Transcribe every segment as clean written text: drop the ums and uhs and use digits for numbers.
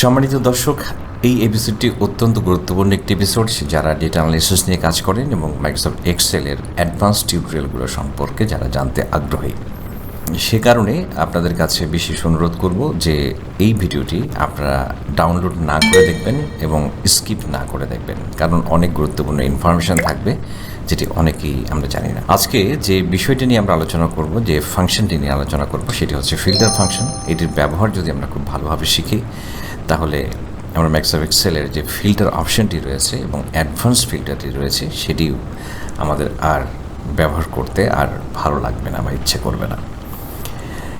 সম্মানিত দর্শক, এই এপিসোডটি অত্যন্ত গুরুত্বপূর্ণ একটি এপিসোড যারা ডেটা অ্যানালিসিস নিয়ে কাজ করেন এবং মাইক্রোসফট এক্সেলের অ্যাডভান্স টিউটোরিয়ালগুলো সম্পর্কে যারা জানতে আগ্রহী। সে কারণে আপনাদের কাছে বিশেষ অনুরোধ করব যে এই ভিডিওটি আপনারা ডাউনলোড না করে দেখবেন এবং স্কিপ না করে দেখবেন, কারণ অনেক গুরুত্বপূর্ণ ইনফরমেশান থাকবে যেটি অনেকেই আমরা জানি না। আজকে যে বিষয়টি নিয়ে আমরা আলোচনা করব, যে ফাংশনটি নিয়ে আলোচনা করব, সেটি হচ্ছে ফিল্টার ফাংশন। এটির ব্যবহার যদি আমরা খুব ভালোভাবে শিখি তাহলে আমরা মাইক্রোসফট এক্সেলের যে ফিল্টার অপশনটি রয়েছে এবং অ্যাডভান্স ফিল্টারটি রয়েছে সেটিও আমাদের আর ব্যবহার করতে আর ভালো লাগবে না বা ইচ্ছে করবে না।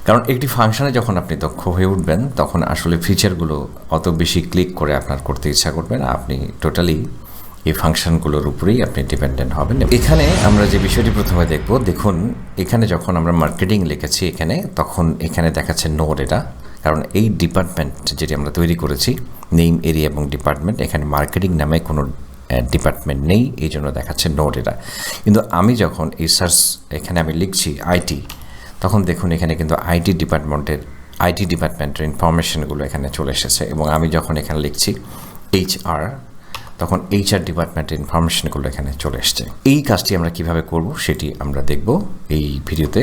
কারণ একটি ফাংশনে যখন আপনি দক্ষ হয়ে উঠবেন তখন আসলে ফিচারগুলো অত বেশি ক্লিক করে আপনার করতে ইচ্ছা করবে না। আপনি টোটালি এই ফাংশনগুলোর উপরেই আপনি ডিপেন্ডেন্ট হবেন। এখানে আমরা যে বিষয়টি প্রথমে দেখুন এখানে যখন আমরা মার্কেটিং লিখেছি এখানে, তখন এখানে দেখাচ্ছে নো ডেটা, কারণ এই ডিপার্টমেন্ট যেটি আমরা তৈরি করেছি নেম, এরিয়া এবং ডিপার্টমেন্ট, এখানে মার্কেটিং নামে কোনো ডিপার্টমেন্ট নেই, এই জন্য দেখাচ্ছে নো ডেটা। কিন্তু আমি যখন এই সার্চ এখানে আমি লিখছি আইটি, তখন দেখুন এখানে কিন্তু আইটি ডিপার্টমেন্টের ইনফরমেশনগুলো এখানে চলে এসেছে। এবং আমি যখন এখানে লিখছি HR, তখন HR ডিপার্টমেন্টের ইনফরমেশনগুলো এখানে চলে এসছে। এই কাজটি আমরা কিভাবে করব সেটি আমরা দেখব এই ভিডিওতে।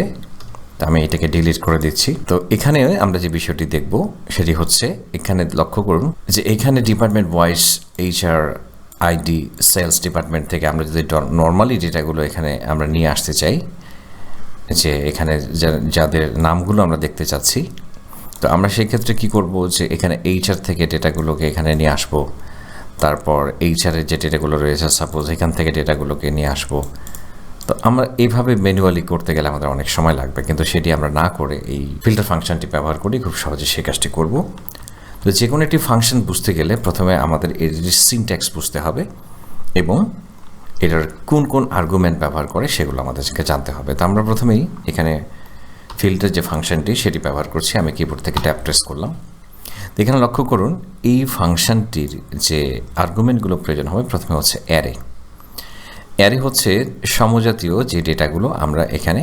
আমি এটাকে ডিলিট করে দিচ্ছি। তো এখানে আমরা যে বিষয়টি দেখব সেটি হচ্ছে, এখানে লক্ষ্য করুন যে এখানে department wise HR ID sales department থেকে আমরা যদি নর্মালি ডেটাগুলো এখানে আমরা নিয়ে আসতে চাই, যে এখানে যাদের নামগুলো আমরা দেখতে চাচ্ছি, তো আমরা সেই ক্ষেত্রে কী করব, যে এখানে HR থেকে ডেটাগুলোকে এখানে নিয়ে আসবো। তারপর HR এর যে ডেটাগুলো রয়েছে সাপোজ এখান থেকে ডেটাগুলোকে নিয়ে আসবো। তো আমরা এইভাবে ম্যানুয়ালি করতে গেলে আমাদের অনেক সময় লাগবে, কিন্তু সেটি আমরা না করে এই ফিল্টার ফাংশনটি ব্যবহার করি খুব সহজে সে কাজটি করব। তো যে কোনো একটি ফাংশন বুঝতে গেলে প্রথমে আমাদের এর সিনট্যাক্স বুঝতে হবে এবং এটার কোন কোন আর্গুমেন্ট ব্যবহার করে সেগুলো আমাদেরকে জানতে হবে। তো আমরা প্রথমেই এখানে ফিল্টার যে ফাংশনটি সেটি ব্যবহার করছি। আমি কিবোর্ড থেকে ট্যাব প্রেস করলাম। এখানে লক্ষ্য করুন এই ফাংশনটির যে আর্গুমেন্টগুলো প্রয়োজন হবে, প্রথমে হচ্ছে অ্যারে হচ্ছে সমজাতীয় যে ডেটাগুলো আমরা এখানে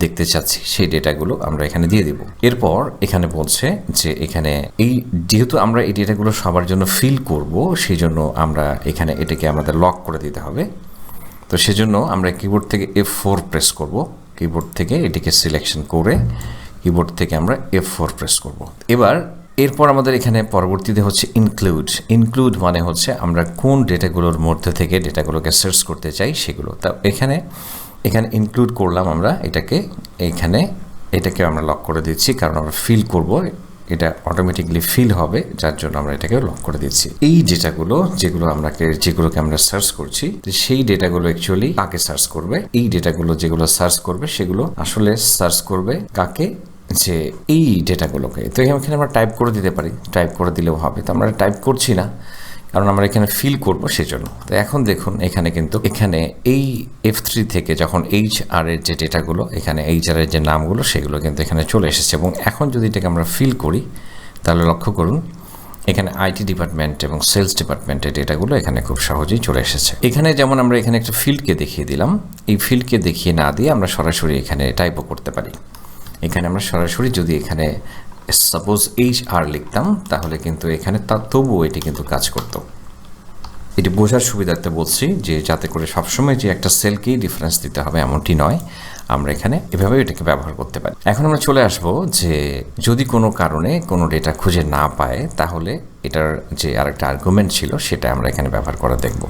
দেখতে চাচ্ছি সেই ডেটাগুলো আমরা এখানে দিয়ে দিব। এরপর এখানে বলছে যে এখানে এই যেহেতু আমরা এই ডেটাগুলো সবার জন্য ফিল করব, সেই জন্য আমরা এখানে এটাকে আমাদের লক করে দিতে হবে। তো সেজন্য আমরা কিবোর্ড থেকে F4 প্রেস করব। কিবোর্ড থেকে এটিকে সিলেকশন করে কিবোর্ড থেকে আমরা F4 প্রেস করব। এরপর আমাদের এখানে পরবর্তীতে হচ্ছে ইনক্লুড মানে হচ্ছে আমরা কোন ডেটাগুলোর মধ্যে থেকে ডেটাগুলোকে সার্চ করতে চাই সেগুলো। তা এখানে ইনক্লুড করলাম আমরা এটাকে আমরা লক করে দিচ্ছি, কারণ আমরা ফিল করব, এটা অটোমেটিকলি ফিল হবে, যার জন্য আমরা এটাকে লক করে দিচ্ছি। এই যেগুলোকে আমরা সার্চ করছি, সেই ডেটাগুলো অ্যাকচুয়ালি কাকে সার্চ করবে, এই ডেটাগুলো যেগুলো সার্চ করবে সেগুলো আসলে সার্চ করবে কাকে, যে এই ডেটাগুলোকে। তো এখানে আমরা টাইপ করে দিতে পারি, টাইপ করে দিলেও হবে। তো আমরা টাইপ করছি না, কারণ আমরা এখানে ফিল করবো সেজন্য। তো এখন দেখুন এখানে এই F3 থেকে যখন HR এর যে ডেটাগুলো, এখানে HR এর যে নামগুলো সেগুলো কিন্তু এখানে চলে এসেছে। এবং এখন যদি এটাকে আমরা ফিল করি তাহলে লক্ষ্য করুন এখানে IT ডিপার্টমেন্ট এবং সেলস ডিপার্টমেন্টের ডেটাগুলো এখানে খুব সহজেই চলে এসেছে। এখানে যেমন আমরা এখানে একটা ফিল্ডকে দেখিয়ে দিলাম, এই ফিল্ডকে দেখিয়ে না দিয়ে আমরা সরাসরি এখানে টাইপও করতে পারি। এখানে আমরা সরাসরি যদি এখানে সাপোজ HR লিখতাম তাহলে কিন্তু এখানে তবুও এটি কিন্তু কাজ করতো। এটি বোঝার সুবিধার্থে বলছি, যে যাতে করে সবসময় যে একটা সেলকেই ডিফারেন্স দিতে হবে এমনটি নয়, আমরা এখানে এভাবে এটাকে ব্যবহার করতে পারি। এখন আমরা চলে আসবো যে যদি কোনো কারণে কোনো ডেটা খুঁজে না পায় তাহলে এটার যে আরেকটা আর্গুমেন্ট ছিল সেটা আমরা এখানে ব্যবহার করে দেখব।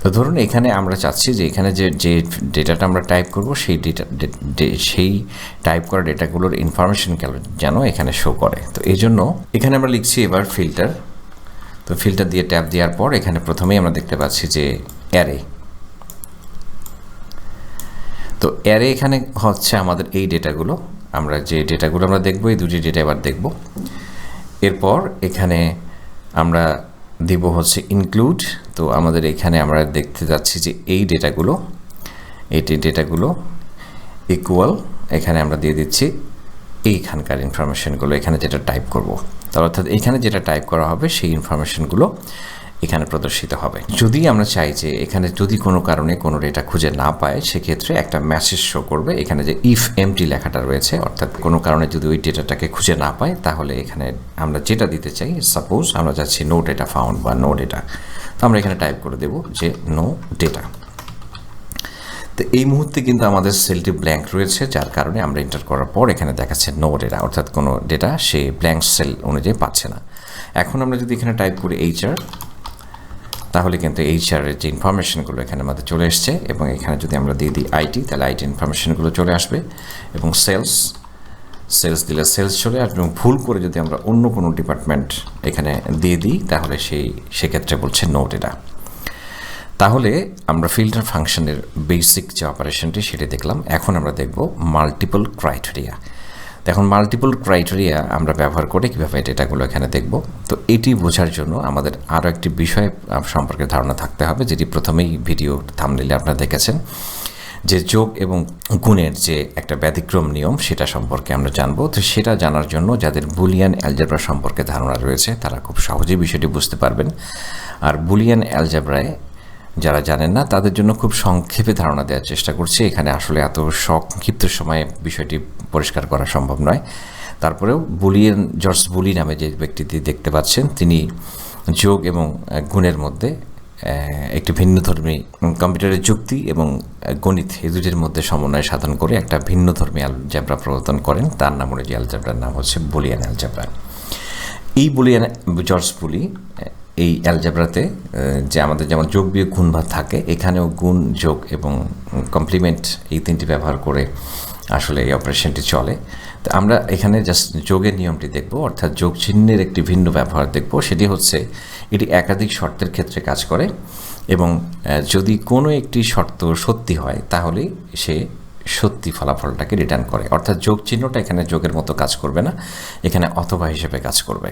তো ধরুন এখানে আমরা চাচ্ছি যে এখানে যে ডেটাটা আমরা টাইপ করব সেই টাইপ করা ডেটাগুলোর ইনফরমেশন যেন এখানে শো করে। তো এই জন্য এখানে আমরা লিখছি এবার ফিল্টার। তো ফিল্টার দিয়ে ট্যাব দেওয়ার পর এখানে প্রথমেই আমরা দেখতে পাচ্ছি যে অ্যারে। তো অ্যারে এখানে হচ্ছে আমাদের এই ডেটাগুলো, আমরা যে ডেটাগুলো আমরা দেখব এই দুটি ডেটা এবার দেখব। এরপর এখানে আমরা দিব হচ্ছে ইনক্লুড। তো আমাদের এখানে আমরা দেখতে যাচ্ছি যে এই ডেটাগুলো ইকুয়াল, এখানে আমরা দিয়ে দিচ্ছি এইখানকার ইনফরমেশনগুলো, এখানে যেটা টাইপ করব। তার অর্থাৎ এখানে যেটা টাইপ করা হবে সেই ইনফরমেশনগুলো এখানে প্রদর্শিত হবে। যদি আমরা চাই যে এখানে যদি কোনো কারণে কোনো ডেটা খুঁজে না পায়, সেক্ষেত্রে একটা মেসেজ শো করবে এখানে যে ইফ এমটি লেখাটা রয়েছে, অর্থাৎ কোনো কারণে যদি ওই ডেটাটাকে খুঁজে না পায়, তাহলে এখানে আমরা যেটা দিতে চাই, সাপোজ আমরা যাচ্ছি নো ডেটা ফাউন্ড বা নো ডেটা, তো আমরা এখানে টাইপ করে দেব যে নো ডেটা। তো এই মুহূর্তে কিন্তু আমাদের সেলটি ব্ল্যাঙ্ক রয়েছে, যার কারণে আমরা এন্টার করার পর এখানে দেখাচ্ছে নো ডেটা, অর্থাৎ কোনো ডেটা সে ব্ল্যাঙ্ক সেল অনুযায়ী পাচ্ছে না। এখন আমরা যদি এখানে টাইপ করি এইচআর, তাহলে কিন্তু এইচআরের যে ইনফরমেশনগুলো এখানে আমাদের চলে এসছে, এবং এখানে যদি আমরা দিয়ে দিই আইটি, তাহলে আইটি ইনফরমেশনগুলো চলে আসবে, এবং সেলস দিলে সেলস চলে আসবে। এবং ভুল করে যদি আমরা অন্য কোনো ডিপার্টমেন্ট এখানে দিয়ে দিই, তাহলে সেক্ষেত্রে বলছে নো ডেটা। তাহলে আমরা ফিল্টার ফাংশনের বেসিক যে অপারেশনটি সেটি দেখলাম। এখন আমরা দেখব মাল্টিপল ক্রাইটেরিয়া। এখন মাল্টিপল ক্রাইটেরিয়া আমরা ব্যবহার করে কীভাবে ডেটাগুলো এখানে দেখব। তো এটি বোঝার জন্য আমাদের আরও একটি বিষয় সম্পর্কে ধারণা থাকতে হবে, যেটি প্রথমেই ভিডিও থাম্বনেইলে আপনারা দেখেছেন, যে যোগ এবং গুণের যে একটা ব্যতিক্রম নিয়ম, সেটা সম্পর্কে আমরা জানব। তো সেটা জানার জন্য যাদের বুলিয়ান অ্যালজেব্রা সম্পর্কে ধারণা রয়েছে, তারা খুব সহজেই বিষয়টি বুঝতে পারবেন। আর বুলিয়ান অ্যালজেব্রায় যারা জানেন না, তাদের জন্য খুব সংক্ষেপে ধারণা দেওয়ার চেষ্টা করছি। এখানে আসলে এত সংক্ষিপ্ত সময়ে বিষয়টি পরিষ্কার করা সম্ভব নয়। তারপরেও জর্জ বুলি নামে যে ব্যক্তিটি দেখতে পাচ্ছেন, তিনি যোগ এবং গুণের মধ্যে একটি ভিন্নধর্মী কম্পিউটারের যুক্তি এবং গণিত, এই দুটির মধ্যে সমন্বয় সাধন করে একটা ভিন্নধর্মী অ্যালজেব্রা প্রবর্তন করেন। তার নাম অনুযায়ী অ্যালজেব্রার নাম হচ্ছে বুলিয়ান অ্যালজেব্রা। এই জর্জ বুলি এই অ্যালজেব্রাতে যে আমাদের যেমন যোগ বিয়োগ গুণ ভাগ থাকে, এখানেও গুণ, যোগ এবং কমপ্লিমেন্ট এই তিনটি ব্যবহার করে আসলে এই অপারেশনটি চলে। তো আমরা এখানে জাস্ট যোগের নিয়মটি দেখব, অর্থাৎ যোগ চিহ্নের একটি ভিন্ন ব্যবহার দেখব। সেটি হচ্ছে এটি একাধিক শর্তের ক্ষেত্রে কাজ করে, এবং যদি কোনো একটি শর্ত সত্যি হয়, তাহলে সে সত্যি ফলাফলটাকে রিটার্ন করে। অর্থাৎ যোগ চিহ্নটা এখানে যোগের মতো কাজ করবে না, এখানে অথবা হিসেবে কাজ করবে।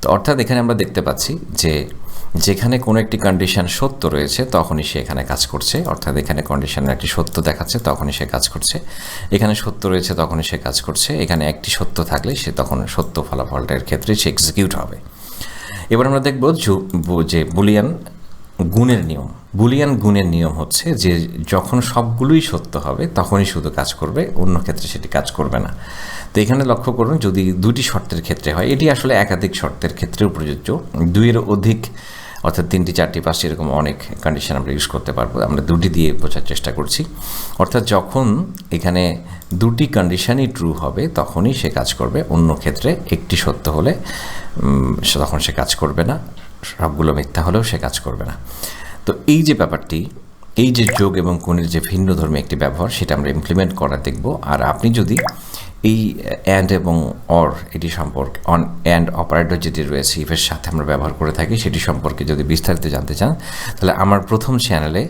তো অর্থাৎ এখানে আমরা দেখতে পাচ্ছি যে যেখানে কোনো একটি কন্ডিশন সত্য রয়েছে, তখনই সে এখানে কাজ করছে। অর্থাৎ এখানে কন্ডিশনের একটি সত্য দেখাচ্ছে, তখনই সে কাজ করছে। এখানে সত্য রয়েছে, তখনই সে কাজ করছে। এখানে একটি সত্য থাকলে সে তখন সত্য ফলাফলটার ক্ষেত্রে সে এক্সিকিউট হবে। এবার আমরা দেখব যে বুলিয়ান গুণের নিয়ম। বুলিয়ান গুণের নিয়ম হচ্ছে যে যখন সবগুলোই সত্য হবে, তখনই শুধু কাজ করবে, অন্য ক্ষেত্রে সেটি কাজ করবে না। তো এখানে লক্ষ্য করুন, যদি দুটি শর্তের ক্ষেত্রে হয়, এটি আসলে একাধিক শর্তের ক্ষেত্রেও প্রযোজ্য। দুইয়ের অধিক, অর্থাৎ 3টি 4টি 5টি এরকম অনেক কন্ডিশন আমরা ইউজ করতে পারবো। আমরা দুটি দিয়ে বোঝার চেষ্টা করছি। অর্থাৎ যখন এখানে দুটি কন্ডিশনই ট্রু হবে, তখনই সে কাজ করবে, অন্য ক্ষেত্রে একটি সত্য হলে তখন সে কাজ করবে না, সবগুলো মিথ্যা হলেও সে কাজ করবে না। তো এই যে ব্যাপারটি, এই যে যোগ এবং গুণের যে ভিন্ন ধর্মী একটি ব্যবহার, সেটা আমরা ইমপ্লিমেন্ট করা দেখব। আর আপনি যদি এই অ্যান্ড এবং অর এটি সম্পর্কে অ্যান্ড অপারেটর যেটি রয়েছে ইফের সাথে আমরা ব্যবহার করে থাকি, সেটি সম্পর্কে যদি বিস্তারিত জানতে চান, তাহলে আমার প্রথম চ্যানেলে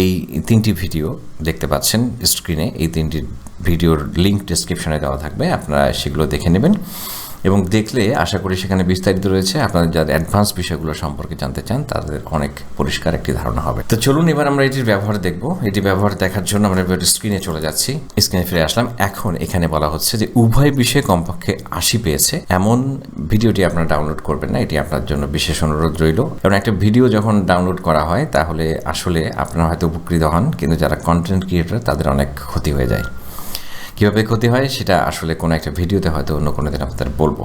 এই 3টি ভিডিও দেখতে পাচ্ছেন স্ক্রিনে। এই 3টি ভিডিওর লিঙ্ক ডেসক্রিপশনে দেওয়া থাকবে, আপনারা সেগুলো দেখে নেবেন। এবং দেখলে আশা করি সেখানে বিস্তারিত রয়েছে। আপনারা যারা অ্যাডভান্স বিষয়গুলো সম্পর্কে জানতে চান, তাদের অনেক পরিষ্কার একটি ধারণা হবে। তো চলুন এবার আমরা এটির ব্যবহার দেখব। এটি ব্যবহার দেখার জন্য আমরা স্ক্রিনে চলে যাচ্ছি। স্ক্রিনে ফিরে আসলাম। এখন এখানে বলা হচ্ছে যে উভয় বিষয়ে কমপক্ষে 80 পেয়েছে এমন ভিডিওটি আপনারা ডাউনলোড করবেন না, এটি আপনার জন্য বিশেষ অনুরোধ রইল। কারণ একটা ভিডিও যখন ডাউনলোড করা হয়, তাহলে আসলে আপনারা হয়তো উপকৃত হন, কিন্তু যারা কন্টেন্ট ক্রিয়েটর তাদের অনেক ক্ষতি হয়ে যায়। কীভাবে ক্ষতি হয় সেটা আসলে কোনো একটা ভিডিওতে হয়তো অন্য কোনো দিন আপনাদের বলবো।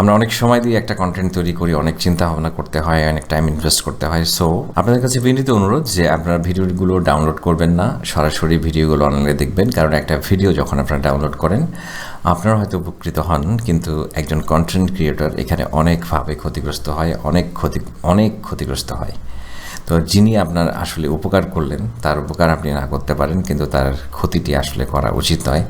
আমরা অনেক সময় দিয়ে একটা কন্টেন্ট তৈরি করি, অনেক চিন্তা ভাবনা করতে হয়, অনেক টাইম ইনভেস্ট করতে হয়। সো আপনাদের কাছে বিনীত অনুরোধ যে আপনারা ভিডিওগুলো ডাউনলোড করবেন না, সরাসরি ভিডিওগুলো অনলাইনে দেখবেন। কারণ একটা ভিডিও যখন আপনারা ডাউনলোড করেন, আপনারা হয়তো উপকৃত হন, কিন্তু একজন কন্টেন্ট ক্রিয়েটর এখানে অনেকভাবে ক্ষতিগ্রস্ত হয়, অনেক ক্ষতিগ্রস্ত হয়। তো যিনি আপনার আসলে উপকার করলেন, তার উপকার আপনি না করতে পারেন, কিন্তু তার ক্ষতিটি আসলে করা উচিত নয়।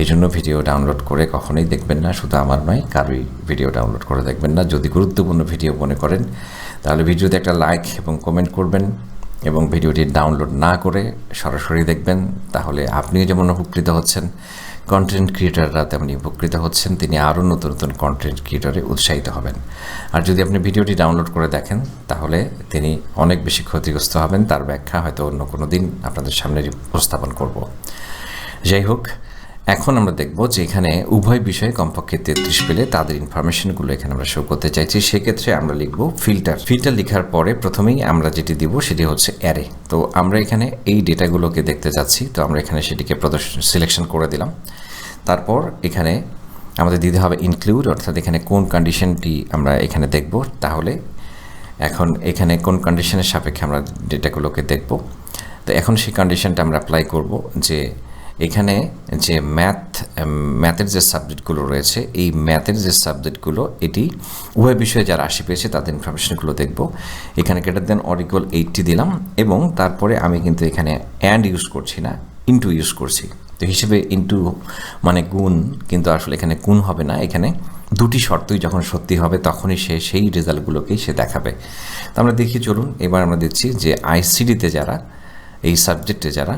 এই জন্য ভিডিও ডাউনলোড করে কখনোই দেখবেন না, শুধু আমার নয়, কারোই ভিডিও ডাউনলোড করে দেখবেন না। যদি গুরুত্বপূর্ণ ভিডিও মনে করেন, তাহলে ভিডিওতে একটা লাইক এবং কমেন্ট করবেন, এবং ভিডিওটি ডাউনলোড না করে সরাসরি দেখবেন। তাহলে আপনিও যেমন উপকৃত হচ্ছেন, কন্টেন্ট ক্রিয়েটাররা তেমনি উপকৃত হচ্ছেন, তিনি আরও নতুন নতুন কন্টেন্ট ক্রিয়েটরে উৎসাহিত হবেন। আর যদি আপনি ভিডিওটি ডাউনলোড করে দেখেন, তাহলে তিনি অনেক বেশি ক্ষতিগ্রস্ত হবেন। তার ব্যাখ্যা হয়তো অন্য কোনো দিন আপনাদের সামনে উপস্থাপন করব। যাই হোক, এখন আমরা দেখব যে এখানে উভয় বিষয়ে কমপক্ষে 33 পেলে তাদের ইনফরমেশনগুলো এখানে আমরা শো করতে চাইছি। সেক্ষেত্রে আমরা লিখব ফিল্টার লেখার পরে প্রথমেই আমরা যেটি দিব সেটি হচ্ছে অ্যারে। তো আমরা এখানে এই ডেটাগুলোকে দেখতে যাচ্ছি, তো আমরা এখানে সেটিকে সিলেকশন করে দিলাম। তারপর এখানে আমাদের দিতে হবে ইনক্লুড, অর্থাৎ এখানে কোন কন্ডিশনটি আমরা এখানে দেখব। তাহলে এখন এখানে কোন কন্ডিশনের সাপেক্ষে আমরা ডেটাগুলোকে দেখব। তো এখন সেই কন্ডিশনটা আমরা অ্যাপ্লাই করব যে এখানে যে ম্যাথের যে সাবজেক্টগুলো রয়েছে, এই ম্যাথের যে সাবজেক্টগুলো এটি উভয় বিষয়ে যারা 80 পেয়েছে তাদের ইনফরমেশনগুলো দেখব। এখানে গ্রেটার দেন অর ইকুয়াল 80 দিলাম এবং তারপরে আমি কিন্তু এখানে অ্যান্ড ইউজ করছি না, ইনটু ইউজ করছি। তো হিসেবে ইনটু মানে গুণ, কিন্তু আসলে এখানে গুণ হবে না। এখানে দুটি শর্তই যখন সত্যি হবে তখনই সে সেই রেজাল্টগুলোকেই সে দেখাবে। তো আমরা দেখি, চলুন এবার আমরা দেখছি যে আইসিডিতে যারা এই সাবজেক্টে যারা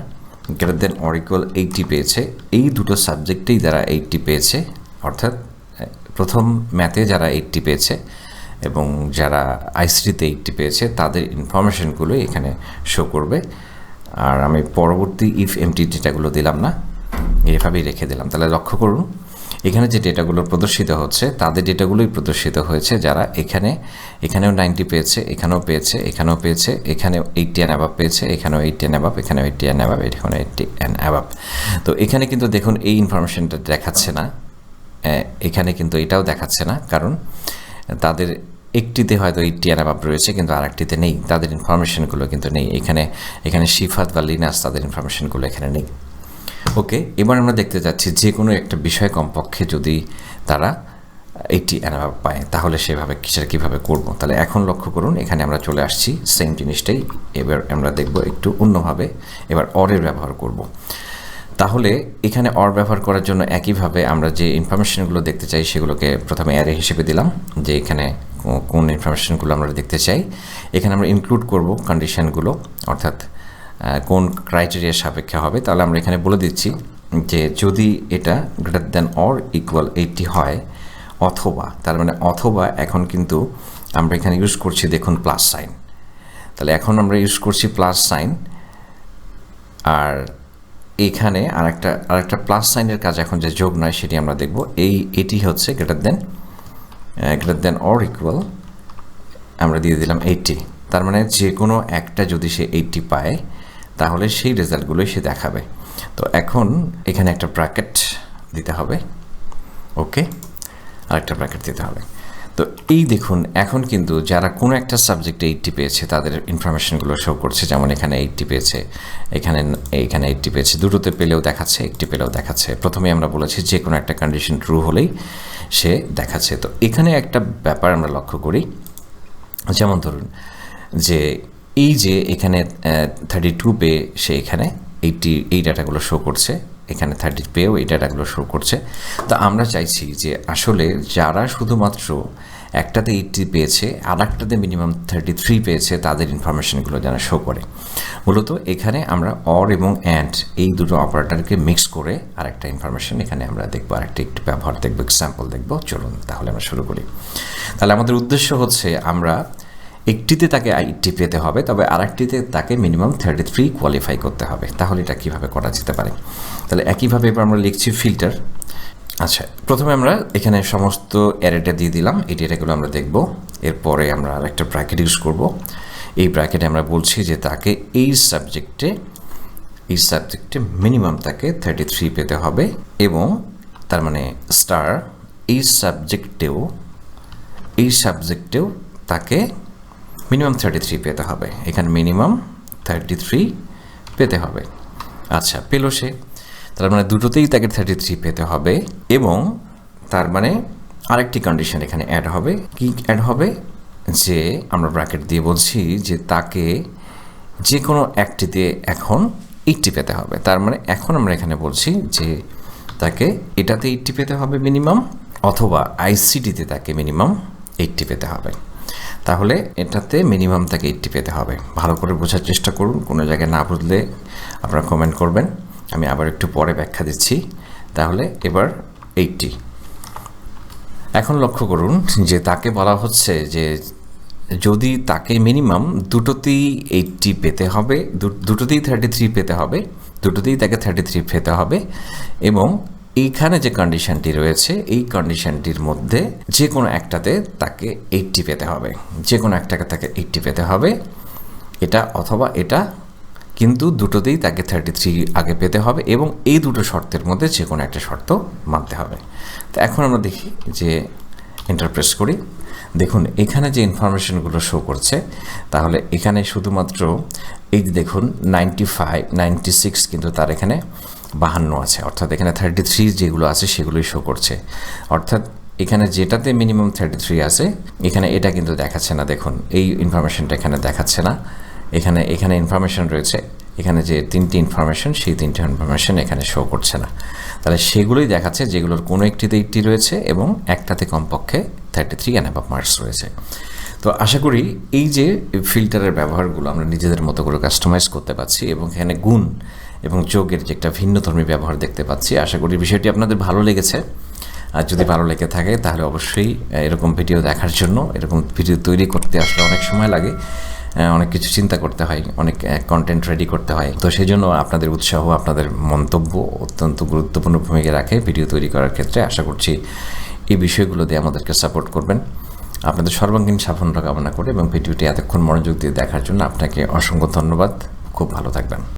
গ্রেটার দেন অর ইকুয়াল 80 পেয়েছে, এই দুটো সাবজেক্টেই যারা 80 পেয়েছে, অর্থাৎ প্রথম ম্যাথে যারা 80 পেয়েছে এবং যারা আইসিডিতে 80 পেয়েছে তাদের ইনফরমেশনগুলো এখানে শো করবে। আর আমি পরবর্তী ইফ এমটি ডেটাগুলো দিলাম না, এভাবেই রেখে দিলাম। তাহলে লক্ষ্য করুন এখানে যে ডেটাগুলো প্রদর্শিত হচ্ছে তাদের ডেটাগুলোই প্রদর্শিত হয়েছে যারা এখানেও 90 পেয়েছে, এখানেও পেয়েছে, এখানেও পেয়েছে, এখানেও 80 অ্যান্ড অ্যাবাভ পেয়েছে, এখানেও 80 অ্যান্ড অ্যাবাভ, এখানেও 80 অ্যান্ড অ্যাবাভ, এখানেও 80 অ্যান্ড অ্যাবাভ। তো এখানে কিন্তু দেখুন এই ইনফরমেশনটা দেখাচ্ছে না, এখানে কিন্তু এটাও দেখাচ্ছে না, কারণ তাদের একটিতে হয়তো 80 অ্যান্ড অ্যাবাভ রয়েছে কিন্তু আরেকটিতে নেই, তাদের ইনফরমেশনগুলো কিন্তু নেই। এখানে শিফাত বা লিনাস তাদের ইনফরমেশনগুলো এখানে নেই। ওকে, এবার আমরা দেখতে যাচ্ছি যে কোনো একটা বিষয় কমপক্ষে যদি তারা 80 অ্যান্ড অ্যাবাভ পায় তাহলে সেভাবে কীভাবে করব। তাহলে এখন লক্ষ্য করুন এখানে আমরা চলে আসছি সেম জিনিসটাই, এবার আমরা দেখব একটু অন্যভাবে। এবার অরের ব্যবহার করব। তাহলে এখানে অর ব্যবহার করার জন্য একইভাবে আমরা যে ইনফরমেশনগুলো দেখতে চাই সেগুলোকে প্রথমে অ্যারে হিসেবে দিলাম, যে এখানে কোন ইনফরমেশনগুলো আমরা দেখতে চাই। এখানে আমরা ইনক্লুড করব কন্ডিশনগুলো, অর্থাৎ কোন ক্রাইটেরিয়ার সাপেক্ষে হবে। তাহলে আমরা এখানে বলে দিচ্ছি যে যদি এটা গ্রেটার দেন অর ইকুয়াল 80 হয়, অথবা, তার মানে অথবা এখন কিন্তু আমরা এখানে ইউজ করছি দেখুন প্লাস সাইন। তাহলে এখন আমরা ইউজ করছি প্লাস সাইন, আর এখানে আরেকটা প্লাস সাইনের কাজ এখন যে যোগ নয় সেটি আমরা দেখব। এটি হচ্ছে গ্রেটার দেন অর ইকুয়াল আমরা দিয়ে দিলাম 80। তার মানে যে কোনো একটা যদি সে 80 পায় তাহলে সেই রেজাল্টগুলোই সে দেখাবে। তো এখন এখানে একটা ব্র্যাকেট দিতে হবে, ওকে, আরেকটা ব্র্যাকেট দিতে হবে। তো এই দেখুন এখন কিন্তু যারা কোনো একটা সাবজেক্টে 80 পেয়েছে তাদের ইনফরমেশনগুলো শো করছে, যেমন এখানে 80 পেয়েছে, এখানে 80 পেয়েছে, দুটোতে পেলেও দেখাচ্ছে, 80 পেলেও দেখাচ্ছে। প্রথমে আমরা বলেছি যে কোনো একটা কন্ডিশন ট্রু হলেই সে দেখাচ্ছে। তো এখানে একটা ব্যাপার আমরা লক্ষ্য করি, যেমন ধরুন যে এই যে এখানে 32 পেয়ে সে এখানে 80 এই ডাটাগুলো শো করছে, এখানে 30 পেয়েও এই ডাটাগুলো শো করছে। তো আমরা চাইছি যে আসলে যারা শুধুমাত্র একটাতে 80 পেয়েছে আর একটাতে মিনিমাম 33 পেয়েছে তাদের ইনফরমেশনগুলো যেন শো করে। মূলত এখানে আমরা অর এবং অ্যান্ড এই দুটো অপারেটরকে মিক্স করে আরেকটা ইনফরমেশন এখানে আমরা দেখবো, একটি ব্যবহার দেখবো, এক্সাম্পল দেখবো। চলুন তাহলে আমরা শুরু করি। তাহলে আমাদের উদ্দেশ্য হচ্ছে আমরা একটিতে তাকে 80 পেতে হবে, তবে আরেকটিতে তাকে মিনিমাম 33 কোয়ালিফাই করতে হবে। তাহলে এটা কীভাবে করা যেতে পারে? তাহলে একইভাবে এবার আমরা লিখছি ফিল্টার। আচ্ছা, প্রথমে আমরা এখানে সমস্ত অ্যারেটা দিয়ে দিলাম, এই ডেটাগুলো আমরা দেখব। এরপরে আমরা আরেকটা ব্র্যাকেট ইউজ করব। এই ব্র্যাকেটে আমরা বলছি যে তাকে এই সাবজেক্টে মিনিমাম তাকে 33 পেতে হবে, এবং তার মানে স্টার এই সাবজেক্টেও তাকে মিনিমাম 33 পেতে হবে। এখানে মিনিমাম 33 পেতে হবে। আচ্ছা, পেল সে, তার মানে দুটোতেই তাকে 33 পেতে হবে, এবং তার মানে আরেকটি কন্ডিশন এখানে অ্যাড হবে। কি অ্যাড হবে? যে আমরা ব্র্যাকেট দিয়ে বলছি যে তাকে যে কোনো একটিতে এখন 80 পেতে হবে। তার মানে এখন আমরা এখানে বলছি যে তাকে এটাতে 80 পেতে হবে মিনিমাম, অথবা আইসিডিতে তাকে মিনিমাম 80 পেতে হবে। তাহলে এটাতে মিনিমাম তাকে 80 পেতে হবে। ভালো করে বোঝার চেষ্টা করুন, কোনো জায়গায় না বুঝলে আপনারা কমেন্ট করবেন, আমি আবার একটু পরে ব্যাখ্যা দিচ্ছি। তাহলে এবার 80। এখন লক্ষ্য করুন যে তাকে বলা হচ্ছে যে যদি তাকে মিনিমাম দুটোতেই 80 পেতে হবে, দুটোতেই 33 পেতে হবে, দুটোতেই তাকে 33 পেতে হবে, এবং এইখানে যে কন্ডিশনটি রয়েছে এই কন্ডিশনটির মধ্যে যে কোনো একটাতে তাকে 80 পেতে হবে, যে কোনো একটাকে তাকে 80 পেতে হবে, এটা অথবা এটা, কিন্তু দুটোতেই তাকে 33 আগে পেতে হবে এবং এই দুটো শর্তের মধ্যে যে কোনো একটা শর্ত মানতে হবে। তো এখন আমরা দেখি যে ইন্টারপ্রেস করি। দেখুন এখানে যে ইনফরমেশনগুলো শো করছে, তাহলে এখানে শুধুমাত্র এই যে দেখুন 95, 96 কিন্তু তার এখানে 52 আছে, অর্থাৎ এখানে 33 যেগুলো আছে সেগুলোই শো করছে। অর্থাৎ এখানে যেটাতে মিনিমাম 33 আছে এখানে এটা কিন্তু দেখাচ্ছে না। দেখুন এই ইনফরমেশনটা এখানে দেখাচ্ছে না, এখানে ইনফরমেশন রয়েছে, এখানে যে তিনটি ইনফরমেশন সেই তিনটি ইনফরমেশন এখানে শো করছে না। তাহলে সেগুলোই দেখাচ্ছে যেগুলোর কোনো একটিতে 80 রয়েছে এবং একটাতে কমপক্ষে 33 অ্যান্ড অ্যাবাভ মার্কস রয়েছে। তো আশা করি এই যে ফিল্টারের ব্যবহারগুলো আমরা নিজেদের মতো করে কাস্টমাইজ করতে পারছি এবং এখানে গুণ এবং যোগের যে একটা ভিন্নধর্মী ব্যবহার দেখতে পাচ্ছি। আশা করি বিষয়টি আপনাদের ভালো লেগেছে। আর যদি ভালো লেগে থাকে তাহলে অবশ্যই এরকম ভিডিও দেখার জন্য, এরকম ভিডিও তৈরি করতে আসলে অনেক সময় লাগে, অনেক কিছু চিন্তা করতে হয়, অনেক কন্টেন্ট রেডি করতে হয়। তো সেই জন্য আপনাদের উৎসাহ, আপনাদের মন্তব্য অত্যন্ত গুরুত্বপূর্ণ ভূমিকা রাখে ভিডিও তৈরি করার ক্ষেত্রে। আশা করছি এই বিষয়গুলো দিয়ে আমাদেরকে সাপোর্ট করবেন। আপনাদের সর্বাঙ্গীন সাফল্য কামনা করে এবং ভিডিওটি এতক্ষণ মনোযোগ দিয়ে দেখার জন্য আপনাকে অসংখ্য ধন্যবাদ। খুব ভালো থাকবেন।